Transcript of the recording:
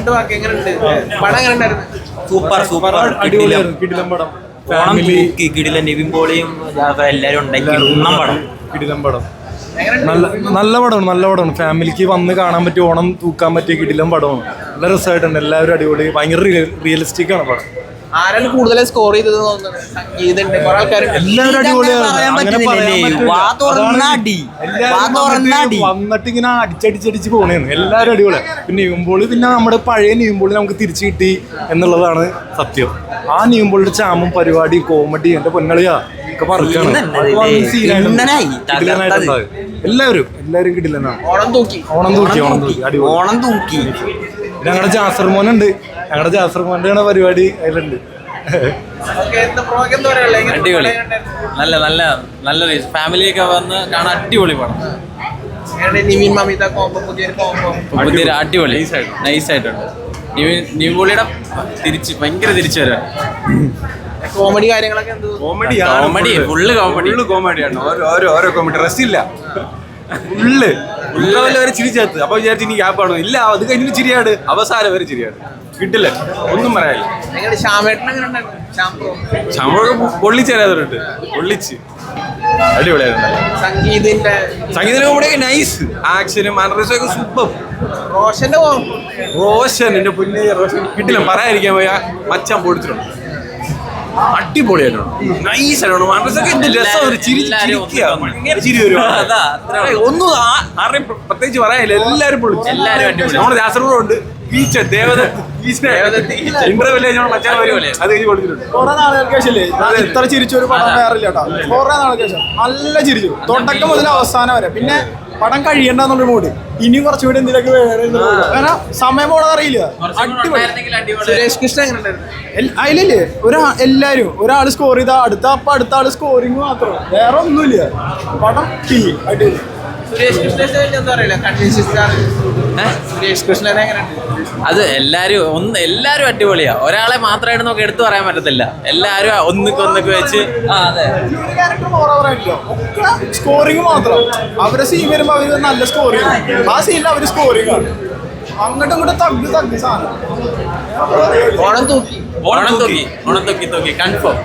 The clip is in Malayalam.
കണ്ടു ബാക്കി എങ്ങനെയുണ്ട് പടം എങ്ങനെ ഉണ്ടായിരുന്നു? സൂപ്പർ സൂപ്പർ അടിപൊളിയായിരുന്നു. കിടിലം പടം. കിടിലൻ നിവിൻ പോളിയും എല്ലാരും ഉണ്ടാക്കി പടം. കിടിലം പടം. നല്ല പടമാണ്. നല്ല പടമാണ്. ഫാമിലിക്ക് വന്ന് കാണാൻ പറ്റിയ ഓണം തൂക്കാൻ പറ്റിയ കിടിലം പടമാണ്. നല്ല രസമായിട്ടുണ്ട്. എല്ലാവരും അടിപൊളി. ഭയങ്കര റിയലിസ്റ്റിക് ആണ് പടം. ആരാണ് കൂടുതൽ സ്കോർ ചെയ്തത് തോന്നുന്നത്? സംഗീതമുണ്ട്, കുറെ ആൾക്കാർ എല്ലാവരും അടിപൊളിയാണ്. വന്നിട്ട് ഇങ്ങനെ അടിച്ചടിച്ചടിച്ച് പോണേന്ന്. എല്ലാവരും അടിപൊളിയാണ്. പിന്നെ ന്യൂംബോളി പിന്നെ നമ്മുടെ പഴയ ന്യൂംബോളി നമുക്ക് തിരിച്ചു കിട്ടി എന്നുള്ളതാണ് സത്യം. ആ ന്യൂംബോളിയുടെ ചാമും പരിപാടി കോമഡി എന്റെ പൊന്നളിയാ ഒക്കെ പറക്കാണ്. എല്ലാവരും കിടിലനാണ്. ഓണം തൂക്കി അടിപൊളി. ഞങ്ങളുടെ ജാസർമോനുണ്ട്. ഞങ്ങളുടെ ജാസർമോന്റെ പരിപാടി അതിലുണ്ട്. അടിപൊളി. നല്ല നല്ല നല്ല ഫാമിലിയൊക്കെ വന്ന് കാണാൻ അടിപൊളി പടം. പുതിയൊരു അടിപൊളി നൈസായിട്ടുണ്ട്. നിവിൻപോളിയുടെ ഭയങ്കര തിരിച്ചു വരാൻ. കോമഡി കാര്യങ്ങളൊക്കെ കോമഡി ഫുള്ള് കോമഡിയാണ്. ഓരോ കോമഡി ഡ്രസ്സില്ല വരെ ചിരിച്ചേർത്ത്. അപ്പൊ വിചാരിച്ചു ഇനി ഗ്യാപ്പാണോ? ഇല്ല, അത് കഴിഞ്ഞിട്ട് ചിരിയാട്. അവസാനം വരെ ചിരിയാട്. കിട്ടില്ല, ഒന്നും പറയാനില്ല. ശമ്പളമൊക്കെ പൊള്ളിച്ചേരാതുണ്ട്. പൊള്ളിച്ച് അടിപൊളിയായിരുന്നു. സംഗീതത്തിന്റെ കൂടെ നൈസ്. ആക്ഷനും മാനറിസവും ഒക്കെ സൂപ്പർ. റോഷൻ എന്റെ പൊന്നെ റോഷൻ കിട്ടില്ല, പറയാതിരിക്കാൻ പോയ മച്ചാൻ പൊടിച്ചിട്ടുണ്ട്. അടിപൊളിയായിട്ടുണ്ട്. നൈസായിട്ടുണ്ട്. മാനറിസൊക്കെ എന്ത് രസം. ഒരു ചിരി വരും. ഒന്നും ആരുടെയും പ്രത്യേകിച്ച് പറയാനില്ല. എല്ലാവരും പൊളിച്ചു. നമ്മുടെ കാസർഗോഡ് ഉണ്ട് കുറെ നാളുകൾക്ക് ശേഷം ഇത്ര ചിരിച്ചൊരു പടം വേറില്ല കേട്ടോ. കുറെ നാളുകൾക്ക് ശേഷം നല്ല ചിരിച്ചു, തുടക്കം മുതൽ അവസാനം വരെ. പിന്നെ പടം കഴിയണ്ടെന്നുള്ള മൂഡ്. ഇനിയും കുറച്ചുകൂടി എന്തിനൊക്കെ വേറെ കാരണം സമയം പോണത് അറിയില്ല. അടിപൊളി. സുരേഷ് കൃഷ്ണ അതിലല്ലേ എല്ലാരും ഒരാള് സ്കോർ ചെയ്താ അടുത്ത ആള് സ്കോറിങ് മാത്രം, വേറെ ഒന്നുമില്ല. പടം അടിപൊളി. സുരേഷ് കൃഷ്ണനെ എങ്ങനെയുണ്ട്? അത് എല്ലാരും അടിപൊളിയാ. ഒരാളെ മാത്രമായിട്ട് നമുക്ക് എടുത്തു പറയാൻ പറ്റത്തില്ല. എല്ലാരും ഒന്നിക്ക് വെച്ച് സ്കോറിങ് മാത്രം. അവരെ സീൻ വരുമ്പോ അവര് നല്ല സ്കോറിങ്. ആ സീനിൽ അവര് സ്കോറിങ് ആണ്. അങ്ങോട്ടും ഇങ്ങോട്ടും തഗ്ഗ് സാധനം. ഓണം തൂക്കി കൺഫേം.